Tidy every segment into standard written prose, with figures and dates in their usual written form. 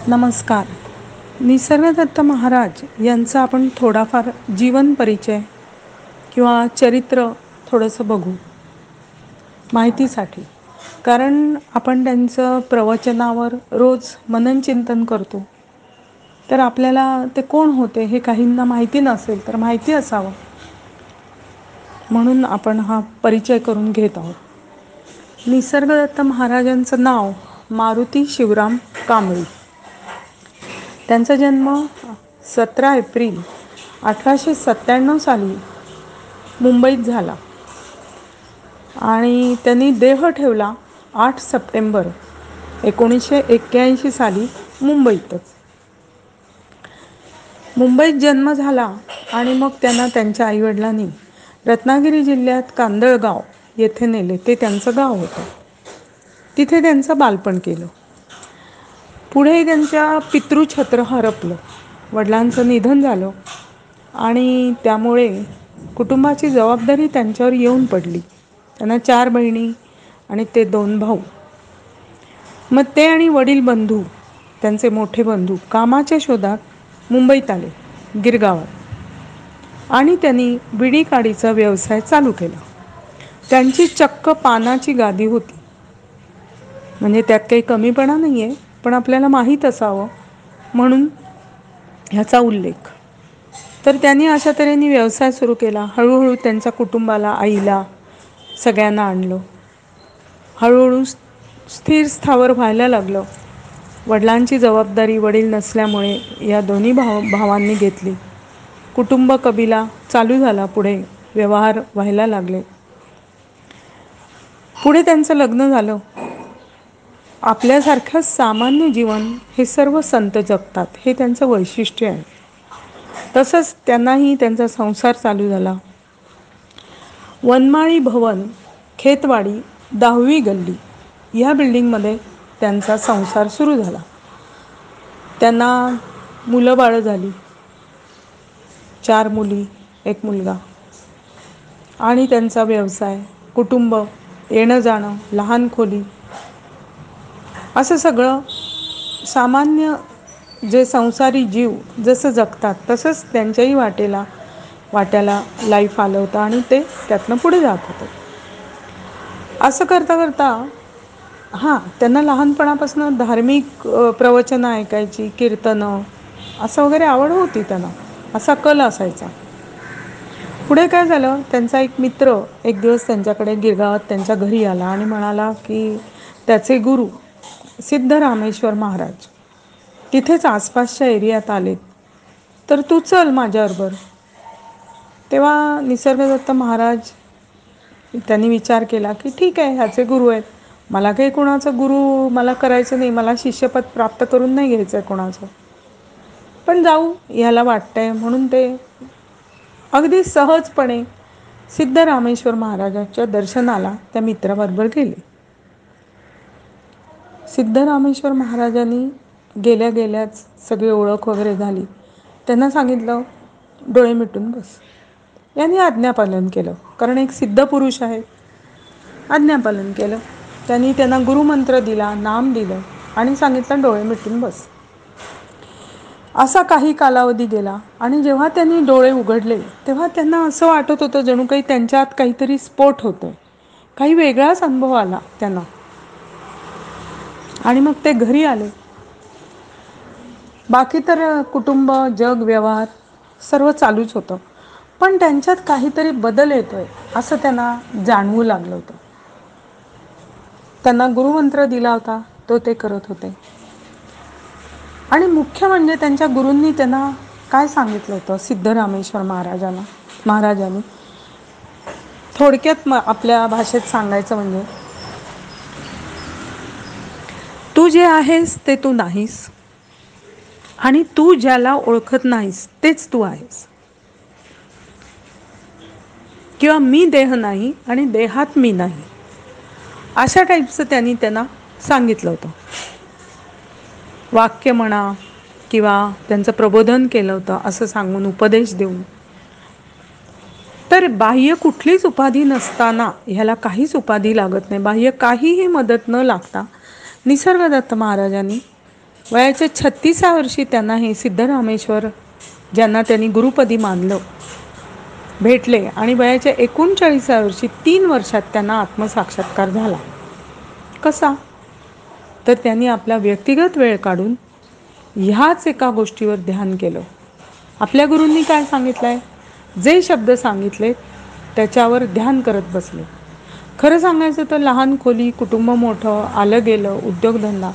नमस्कार. निसर्गदत्त महाराज यांचा आपण थोडाफार जीवन परिचय किंवा चरित्र थोडंसं बघू माहितीसाठी. कारण आपण त्यांचं प्रवचनावर रोज मनन चिंतन करतो, तर आपल्याला ते कोण होते हे काहींना माहिती नसेल तर माहिती असावं म्हणून आपण हा परिचय करून घेत आहोत. निसर्गदत्त महाराजांचं नाव मारुती शिवराम कांबळी. त्यांचा जन्म 17 एप्रिल 1897 साली मुंबईत झाला आणि त्यांनी देह ठेवला 8 सप्टेंबर 1981 साली मुंबईतच. मुंबईत जन्म झाला आणि मग त्यांना त्यांच्या आईवडिलांनी रत्नागिरी जिल्ह्यात कांदळगाव येथे नेले. ते त्यांचं गाव होतं. तिथे त्यांचं बालपण केलं. पुढे त्यांच्या पितृछत्र हरपलं. वडिलांचं निधन झालं आणि त्यामुळे कुटुंबाची जबाबदारी त्यांच्यावर येऊन पडली. त्यांना 4 बहिणी आणि ते 2 भाऊ. मग ते आणि वडील बंधू, त्यांचे मोठे बंधू कामाच्या शोधात मुंबईत आले, गिरगावात, आणि त्यांनी विडी काडीचा व्यवसाय चालू केला. त्यांची चक्क पानाची गादी होती. म्हणजे त्यात काही कमीपणा नाही आहे, पण आपल्याला माहीत असावं म्हणून ह्याचा उल्लेख. तर त्यांनी अशा तऱ्हेने व्यवसाय सुरू केला. हळूहळू त्यांच्या कुटुंबाला, आईला, सगळ्यांना आणलं. हळूहळू स्थिर स्थावर व्हायला लागलं. वडिलांची जबाबदारी वडील नसल्यामुळे या दोन्ही भावांनी घेतली. कुटुंब कबिला चालू झाला. पुढे व्यवहार व्हायला लागले. पुढे त्यांचं लग्न झालं. आपल्यासारखं सामान्य जीवन हे सर्व संत जगतात, हे त्यांचं वैशिष्ट्य आहे. तसंच त्यांनाही त्यांचा संसार चालू झाला. वनमाळी भवन, खेतवाडी, 10वी गल्ली ह्या बिल्डिंगमध्ये त्यांचा संसार सुरू झाला. त्यांना मुलं बाळं झाली. 4 मुली, 1 मुलगा. आणि त्यांचा व्यवसाय, कुटुंब, येणं जाणं, लहान खोली, असं सगळं सामान्य जे संसारी जीव जसं जगतात तसंच त्यांच्याही वाट्याला लाईफ आलं होतं आणि ते त्यातनं पुढे जात होते. असं करता करता त्यांना लहानपणापासून धार्मिक प्रवचनं ऐकायची, कीर्तनं असं वगैरे आवड होती त्यांना. असा कल असायचा. पुढे काय झालं, त्यांचा एक मित्र एक दिवस त्यांच्याकडे गिरगावात त्यांच्या घरी आला आणि म्हणाला की त्याचे गुरु सिद्धरामेश्वर महाराज तिथेच आसपासच्या एरियात आलेत, तर तू चल माझ्याबरोबर. तेव्हा निसर्गदत्त महाराज त्यांनी विचार केला की ठीक आहे, ह्याचे गुरु आहेत, मला काही कोणाचं गुरु मला करायचं नाही, मला शिष्यपद प्राप्त करून नाही घ्यायचं आहे कोणाचं, पण जाऊ ह्याला वाटतंय म्हणून ते अगदी सहजपणे सिद्धरामेश्वर महाराजांच्या दर्शनाला त्या मित्राबरोबर गेले. सिद्धरामेश्वर महाराजांनी गेल्या गेल्याच सगळी ओळख वगैरे झाली. त्यांना सांगितलं डोळे मिटून बस. यांनी आज्ञापालन केलं, कारण एक सिद्ध पुरुष आहे. आज्ञापालन केलं. त्यांना गुरुमंत्र दिला, नाम दिलं आणि सांगितलं डोळे मिटून बस. असा काही कालावधी गेला आणि जेव्हा त्यांनी डोळे उघडले तेव्हा त्यांना असं वाटत होतं जणू काही त्यांच्यात काहीतरी स्फोट होतोय, काही वेगळाच अनुभव आला त्यांना. आणि मग ते घरी आले. बाकी तर कुटुंब, जग, व्यवहार सर्व चालूच होतं, पण त्यांच्यात काहीतरी बदल येतोय असं त्यांना जाणवू लागलं होतं. त्यांना गुरुमंत्र दिला होता तो ते करत होते. आणि मुख्य म्हणजे त्यांच्या गुरूंनी त्यांना काय सांगितलं होतं सिद्धरामेश्वर महाराजांनी थोडक्यात आपल्या भाषेत सांगायचं म्हणजे, तू जे आहेस ते तू नाहीस आणि तू ज्याला ओळखत नाहीस तेच तू आहेस. किंवा मी देह नाही आणि देहात मी नाही, अशा टाईपचं त्यांना सांगितलं होतं. वाक्य म्हणा किंवा त्यांचं प्रबोधन केलं होतं असं सांगून, उपदेश देऊन. तर बाह्य कुठलीच उपाधी नसताना, ह्याला काहीच उपाधी लागत नाही, बाह्य काहीही मदत न लागता निसर्गदत्त महाराजांनी वयाच्या 36व्या वर्षी त्यांना हे सिद्धरामेश्वर, ज्यांना त्यांनी गुरुपदी मानलं, भेटले आणि वयाच्या 39व्या वर्षी 3 वर्षात त्यांना आत्मसाक्षात्कार झाला. कसा? तर त्यांनी आपला व्यक्तिगत वेळ काढून ह्याच एका गोष्टीवर ध्यान केलं. आपल्या गुरूंनी काय सांगितलंय, जे शब्द सांगितले त्याच्यावर ध्यान करत बसले. खरं सांगायचं तर लहान खोली, कुटुंब मोठं, आलं गेलं, उद्योगधंदा,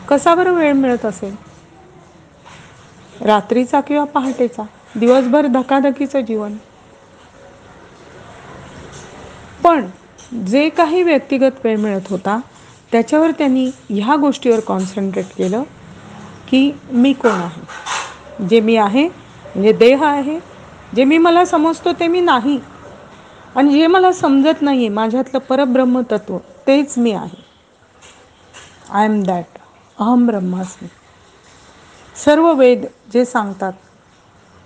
कसा बरं वेळ मिळत असेल? रात्रीचा किंवा पहाटेचा, दिवसभर धकाधकीचं जीवन. पण जे काही व्यक्तिगत वेळ मिळत होता त्याच्यावर त्यांनी ह्या गोष्टीवर कॉन्सन्ट्रेट केलं की मी कोण आहे. जे मी आहे म्हणजे देह आहे, जे मी मला समजतो ते मी नाही, आणि जे मला समजत नाही माझ्यातलं परब्रह्म तत्व तेच मी आहे. आय एम दॅट, अहम ब्रह्मास्मी. सर्व वेद जे सांगतात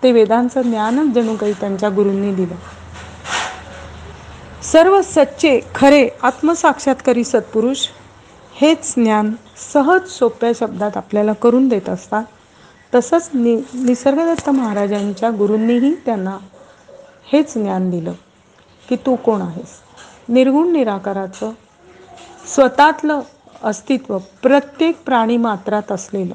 ते वेदांचं ज्ञानच जणू काही त्यांच्या गुरूंनी दिलं. सर्व सच्चे खरे आत्मसाक्षात्कारी सत्पुरुष हेच ज्ञान सहज सोप्या शब्दात आपल्याला करून देत असतात. तसंच निसर्गदत्त महाराजांच्या गुरूंनीही त्यांना हेच ज्ञान दिलं की तू कोण आहेस. निर्गुण निराकाराचं स्वतःतलं अस्तित्व प्रत्येक प्राणीमात्रात असलेलं,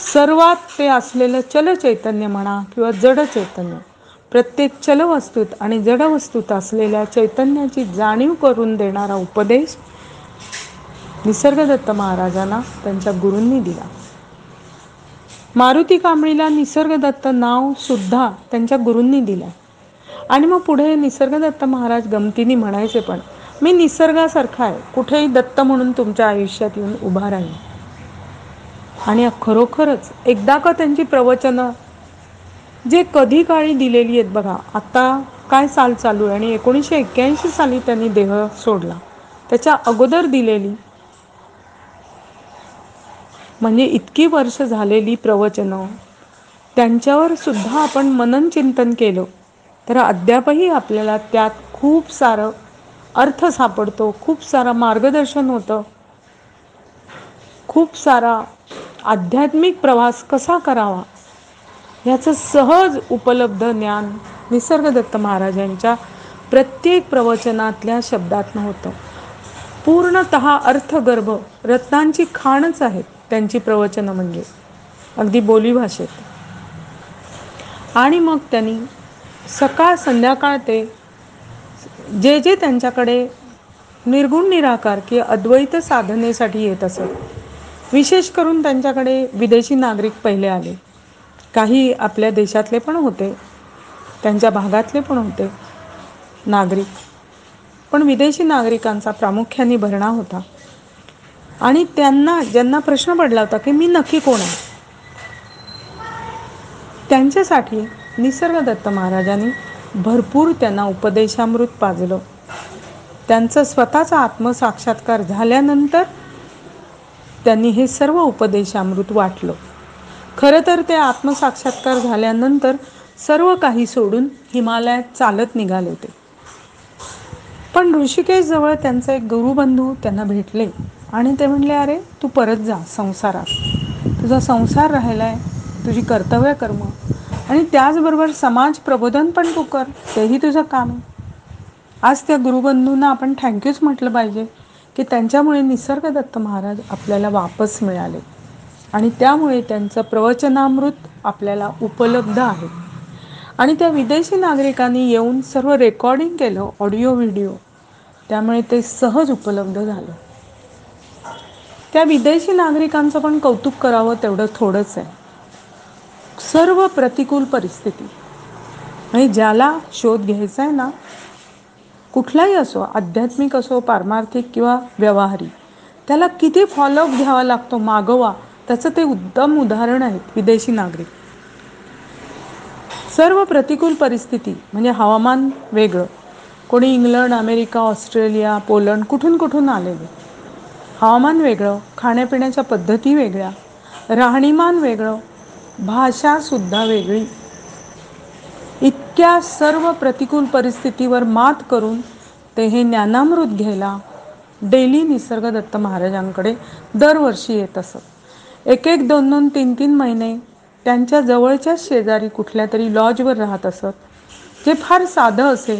सर्वात ते असलेलं चलचैतन्य म्हणा किंवा जड चैतन्य, प्रत्येक चलवस्तूत आणि जडवस्तूत असलेल्या चैतन्याची जाणीव करून देणारा उपदेश निसर्गदत्त महाराजांना त्यांच्या गुरूंनी दिला. मारुती कांबळीला निसर्गदत्त नाव सुद्धा त्यांच्या गुरूंनी दिलं. आणि मग पुढे निसर्गदत्त महाराज गमतीने म्हणायचे, पण मी निसर्गासारखा आहे, कुठेही दत्त म्हणून तुमच्या आयुष्यात येऊन उभा राहील. आणि खरोखरच एकदा का त्यांची प्रवचनं जे कधी काळी दिलेली आहेत बघा, आता काय साल चालू आहे आणि 1981 साली त्यांनी देह सोडला, त्याच्या अगोदर दिलेली, म्हणजे इतकी वर्ष झालेली प्रवचनं, त्यांच्यावर सुद्धा आपण मनन चिंतन केलं तर अद्यापही आपल्याला त्यात खूप सारं अर्थ सापडतो, खूप सारं मार्गदर्शन होतं, खूप सारा आध्यात्मिक प्रवास कसा करावा याचं सहज उपलब्ध ज्ञान निसर्गदत्त महाराजांच्या प्रत्येक प्रवचनातल्या शब्दातनं होतं. पूर्णतः अर्थगर्भ रत्नांची खाणच आहेत त्यांची प्रवचनं, म्हणजे अगदी बोलीभाषेत. आणि मग त्यांनी सकाळ संध्याकाळ ते जे जे त्यांच्याकडे निर्गुण निराकार की अद्वैत साधनेसाठी येत असत, विशेष करून त्यांच्याकडे विदेशी नागरिक पहिले आले. काही आपल्या देशातले पण होते, त्यांच्या भागातले पण होते नागरिक, पण विदेशी नागरिकांचा प्रामुख्याने भरणा होता. आणि त्यांना ज्यांना प्रश्न पडला होता की मी नक्की कोण आहे, त्यांच्यासाठी निसर्गदत्त महाराजांनी भरपूर त्यांना उपदेशामृत पाजलं. त्यांचं स्वतःचा आत्मसाक्षात्कार झाल्यानंतर त्यांनी हे सर्व उपदेशामृत वाटलं. खरं तर ते आत्मसाक्षात्कार झाल्यानंतर सर्व काही सोडून हिमालयात चालत निघाले होते. पण ऋषिकेशजवळ त्यांचे एक गुरुबंधू त्यांना भेटले आणि ते म्हणले, अरे तू परत जा संसारात, तुझा संसार राहिलाय, तुझी कर्तव्य कर्म आणि त्याचबरोबर समाज प्रबोधन पण तू कर, तेही तुझं काम आहे. आज त्या गुरुबंधूंना आपण थँक्यूच म्हटलं पाहिजे की त्यांच्यामुळे निसर्गदत्त महाराज आपल्याला वापस मिळाले आणि त्यामुळे त्यांचं प्रवचनामृत आपल्याला उपलब्ध आहे. आणि त्या विदेशी नागरिकांनी येऊन सर्व रेकॉर्डिंग केलं, ऑडिओ व्हिडिओ, त्यामुळे ते सहज उपलब्ध झालं. त्या विदेशी नागरिकांचं पण कौतुक करावं तेवढं थोडंच आहे. सर्व प्रतिकूल परिस्थिती आणि ज्याला शोध घ्यायचा आहे ना, कुठलाही असो, आध्यात्मिक असो, पारमार्थिक किंवा व्यवहारी, त्याला किती फॉलोअप घ्यावा लागतो, मागोवा, त्याचं ते उत्तम उदाहरण आहेत विदेशी नागरिक. सर्व प्रतिकूल परिस्थिती म्हणजे हवामान वेगळं, कोणी इंग्लंड, अमेरिका, ऑस्ट्रेलिया, पोलंड, कुठून कुठून आलेले, हवामान वेगळं, खाण्यापिण्याच्या पद्धती वेगळ्या, राहणीमान वेगळं, भाषासुद्धा वेगळी. इतक्या सर्व प्रतिकूल परिस्थितीवर मात करून ते हे ज्ञानामृत घ्यायला डेली निसर्गदत्त महाराजांकडे दरवर्षी येत असत. एक एक 2-2, 3-3 महिने त्यांच्या जवळच्याच शेजारी कुठल्या तरी लॉजवर राहत असत, जे फार साधं असे,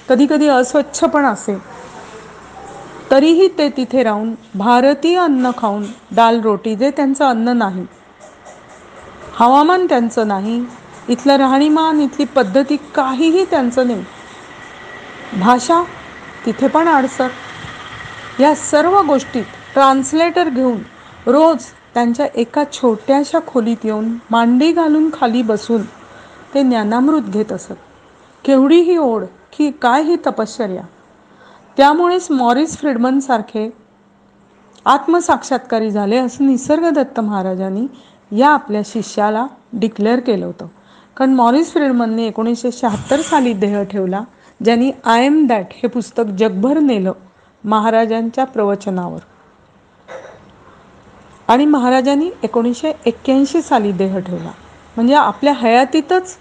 कधीकधी अस्वच्छ पण असे. तरीही ते तिथे राहून भारतीय अन्न खाऊन, दाल रोटी, जे त्यांचं अन्न नाही, हवामान त्यांचं नाही, इथलं राहणीमान, इथली पद्धती काहीही त्यांचं नाही, भाषा तिथे पण आडसर. या सर्व गोष्टीत ट्रान्सलेटर घेऊन रोज त्यांच्या एका छोट्याशा खोलीत येऊन मांडी घालून खाली बसून ते ज्ञानामृत घेत असत. केवढी ही ओढ, की काय ही तपश्चर्या. त्यामुळेच मॉरिस फ्रीडमन सारखे आत्मसाक्षात्कारी झाले असं निसर्गदत्त महाराजांनी या आपल्या शिष्याला डिक्लेअर केलं होतं. कारण मॉरिस फ्रीडमनने 1976 साली देह ठेवला, ज्यांनी आय एम दॅट हे पुस्तक जगभर नेलं महाराजांच्या प्रवचनावर. आणि महाराजांनी 1981 साली देह ठेवला. म्हणजे आपल्या हयातीतच,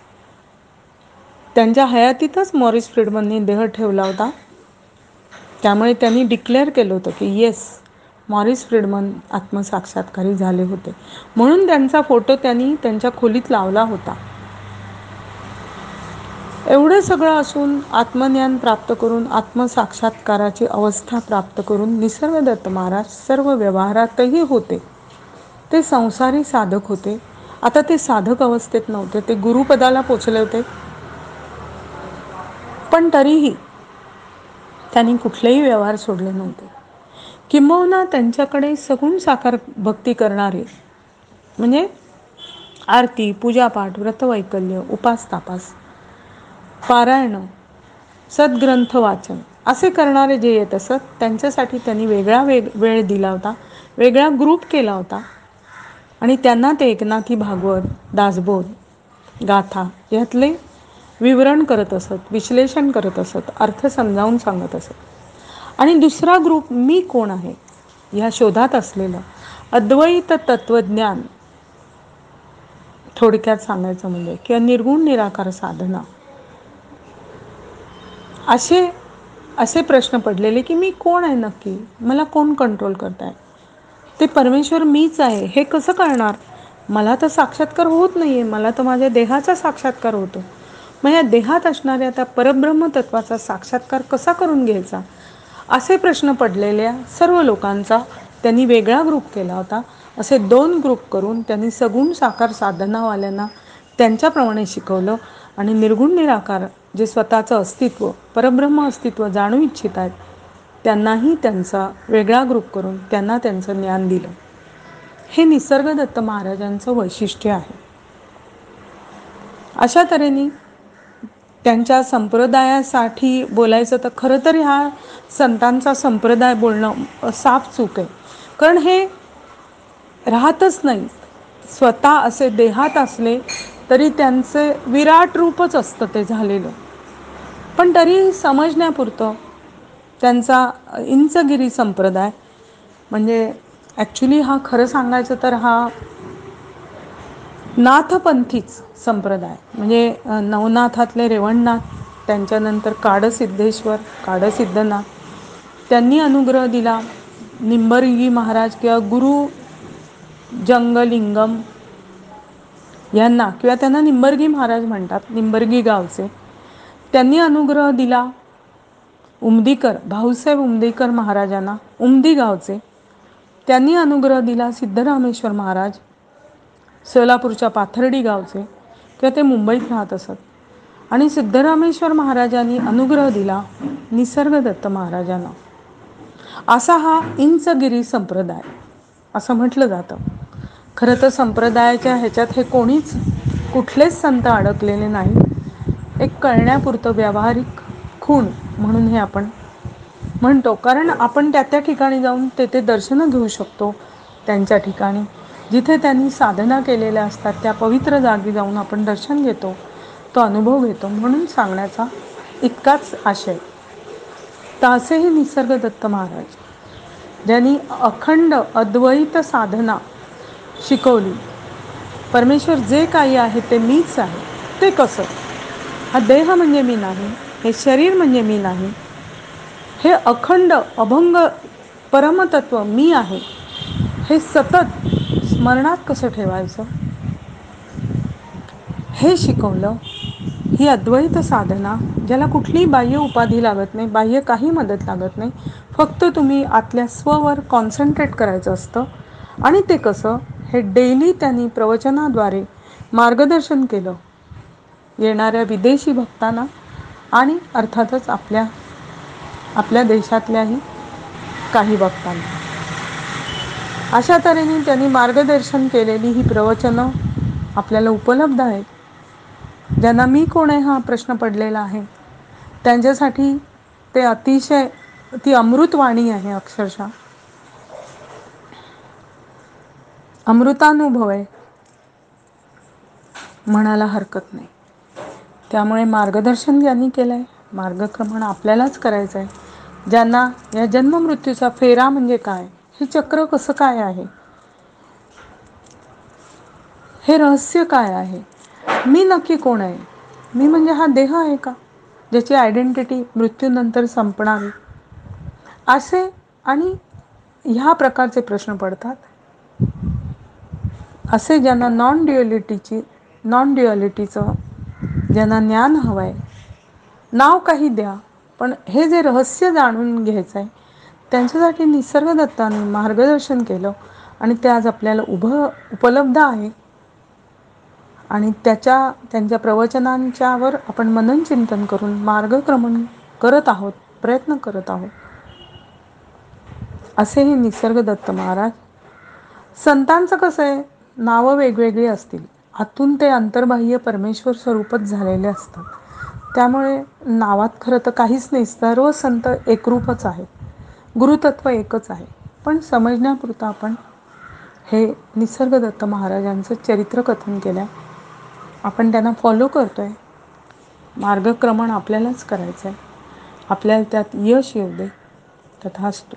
त्यांच्या हयातीतच मॉरिस फ्रीडमनने देह ठेवला होता. त्यामुळे त्यांनी डिक्लेअर केलं होतं की येस, मॉरिस फ्रीडमन आत्मसाक्षात्कारी झाले होते. म्हणून त्यांचा फोटो त्यांनी त्यांच्या खोलीत लावला होता. एवढं सगळं असून आत्मज्ञान प्राप्त करून, आत्मसाक्षात्काराची अवस्था प्राप्त करून निसर्गदत्त महाराज सर्व व्यवहारातही होते. ते संसारी साधक होते. आता ते साधक अवस्थेत नव्हते, ते गुरुपदाला पोचले होते. पण तरीही त्यांनी कुठलेही व्यवहार सोडले नव्हते. किंबहुना त्यांच्याकडे सगुण साकार भक्ती करणारे, म्हणजे आरती, पूजापाठ, व्रतवैकल्य, उपास-तापास, पारायण, सद्ग्रंथ वाचन असे करणारे जे येत असत, त्यांच्यासाठी त्यांनी वेगळा वेळ दिला होता, वेगळा ग्रुप केला होता. आणि त्यांना ते एकनाथी भागवत, दासबोध, गाथा यातले विवरण करत असत, विश्लेषण करत असत, अर्थ समजावून सांगत असत. आणि दुसरा ग्रुप मी कोण आहे ह्या शोधात असलेलं अद्वैत तत्वज्ञान, थोडक्यात सांगायचं म्हणजे, किंवा निर्गुण निराकार साधना, असे प्रश्न पडलेले की मी कोण आहे नक्की, मला कोण कंट्रोल करताय, ते परमेश्वर मीच आहे हे कसं कळणार, मला तर साक्षात्कार होत नाहीये, मला तर माझ्या देहाचा साक्षात्कार होतो, मग या देहात असणाऱ्या त्या परब्रह्म तत्वाचा साक्षात्कार कसा करून घ्यायचा, असे प्रश्न पडलेल्या सर्व लोकांचा त्यांनी वेगळा ग्रुप केला होता. असे 2 ग्रुप करून त्यांनी सगुण साकार साधनावाल्यांना त्यांच्याप्रमाणे शिकवलं. आणि निर्गुण निराकार जे स्वतःचं अस्तित्व, परब्रह्म अस्तित्व जाणू इच्छित आहेत, त्यांनाही त्यांचा वेगळा ग्रुप करून त्यांना त्यांचं ज्ञान दिलं. हे निसर्गदत्त महाराजांचं वैशिष्ट्य आहे. अशा तऱ्हेने त्यांच्या संप्रदायासाठी बोलायचं तर खरं तर ह्या संतांचा संप्रदाय बोलणं साफ चूक आहे. कारण हे राहतच नाही. स्वतः असे देहात असले तरी त्यांचे विराट रूपच असतं ते झालेलं. पण तरी समजण्यापुरतं त्यांचा इंचगिरी संप्रदाय, म्हणजे ॲक्च्युली हा खरं सांगायचं तर हा नाथपंथीच संप्रदाय, म्हणजे नवनाथातले रेवणनाथ, त्यांच्यानंतर काडसिद्धेश्वर, काडसिद्धनाथ, त्यांनी अनुग्रह दिला. निंबर्गी महाराज किंवा गुरु जंगलिंगम यांना, किंवा त्यांना निंबर्गी महाराज म्हणतात, निंबर्गी गावचे, त्यांनी अनुग्रह दिला. उमदीकर, भाऊसाहेब उमदीकर महाराजांना, उमदी गावचे, त्यांनी अनुग्रह दिला. सिद्धरामेश्वर महाराज, सोलापूरच्या पाथर्डी गावचे, किंवा ते मुंबईत राहत असत. आणि सिद्धरामेश्वर महाराजांनी अनुग्रह दिला निसर्गदत्त महाराजांना. असा हा इंचगिरी संप्रदाय असं म्हटलं जातं. खरं तर संप्रदायाच्या ह्याच्यात हे कुठलेच संत अडकलेले नाही. एक कळण्यापुरतं व्यावहारिक खूण म्हणून हे आपण म्हणतो. कारण आपण त्या ठिकाणी जाऊन ते दर्शनं घेऊ शकतो. त्यांच्या ठिकाणी जिथे त्यांनी साधना केलेल्या असतात त्या पवित्र जागी जाऊन आपण दर्शन घेतो, तो अनुभव घेतो, म्हणून सांगण्याचा इतकाच आशय. तर असेही निसर्गदत्त महाराज, ज्यांनी अखंड अद्वैत साधना शिकवली. परमेश्वर जे काही आहे ते मीच आहे. ते कसं? हा देह म्हणजे मी नाही, हे शरीर म्हणजे मी नाही, हे अखंड अभंग परमतत्व मी आहे, हे सतत स्मरणात कसं ठेवायचं हे शिकवलं. ही अद्वैत साधना, ज्याला कुठलीही बाह्य उपाधी लागत नाही, बाह्य काही मदत लागत नाही, फक्त तुम्ही आतल्या स्ववर कॉन्सन्ट्रेट करायचं असतं. आणि ते कसं, हे डेली त्यांनी प्रवचनाद्वारे मार्गदर्शन केलं येणाऱ्या विदेशी भक्तांना आणि अर्थातच आपल्या देशातल्याही काही भक्तांना. अशा तऱ्हेने त्यांनी मार्गदर्शन केलेली ही प्रवचनं आपल्याला उपलब्ध आहेत. ज्यांना मी कोण आहे हा प्रश्न पडलेला आहे, त्यांच्यासाठी ते अतिशय ती अमृतवाणी आहे. अक्षरशः अमृतानुभव आहे म्हणायला हरकत नाही. त्यामुळे मार्गदर्शन ज्यांनी केलं आहे, मार्गक्रमण आपल्यालाच करायचं आहे. ज्यांना या जन्ममृत्यूचा फेरा म्हणजे काय, हे चक्र कसं काय आहे, हे रहस्य काय आहे, मी नक्की कोण आहे, मी म्हणजे हा देह आहे का ज्याची आयडेंटिटी मृत्यूनंतर संपणार, असे आणि ह्या प्रकारचे प्रश्न पडतात. असे ज्यांना नॉन ड्युअलिटीचं ज्यांना ज्ञान हवं आहे, नाव काही द्या, पण हे जे रहस्य जाणून घ्यायचं आहे, त्यांच्यासाठी निसर्गदत्तांनी मार्गदर्शन केलं आणि ते आज आपल्याला उपलब्ध आहे. आणि त्यांच्या प्रवचनांच्यावर आपण मनन चिंतन करून मार्गक्रमण करत आहोत, प्रयत्न करत आहोत. असे हे निसर्गदत्त महाराज. संतांचं कसं आहे, नावं वेगवेगळी असतील, आतून ते अंतर्बाह्य परमेश्वर स्वरूपच झालेले असतात. त्यामुळे नावात खरं तर काहीच नाही, सर्व संत एकरूपच आहेत, गुरुतत्व एकच आहे. पण समजण्यापुरतं आपण हे निसर्गदत्त महाराजांचं चरित्रकथन केलं, आपण त्यांना फॉलो करतोय. मार्गक्रमण आपल्यालाच करायचं आहे. आपल्याला त्यात यश येऊ दे. तथास्तु.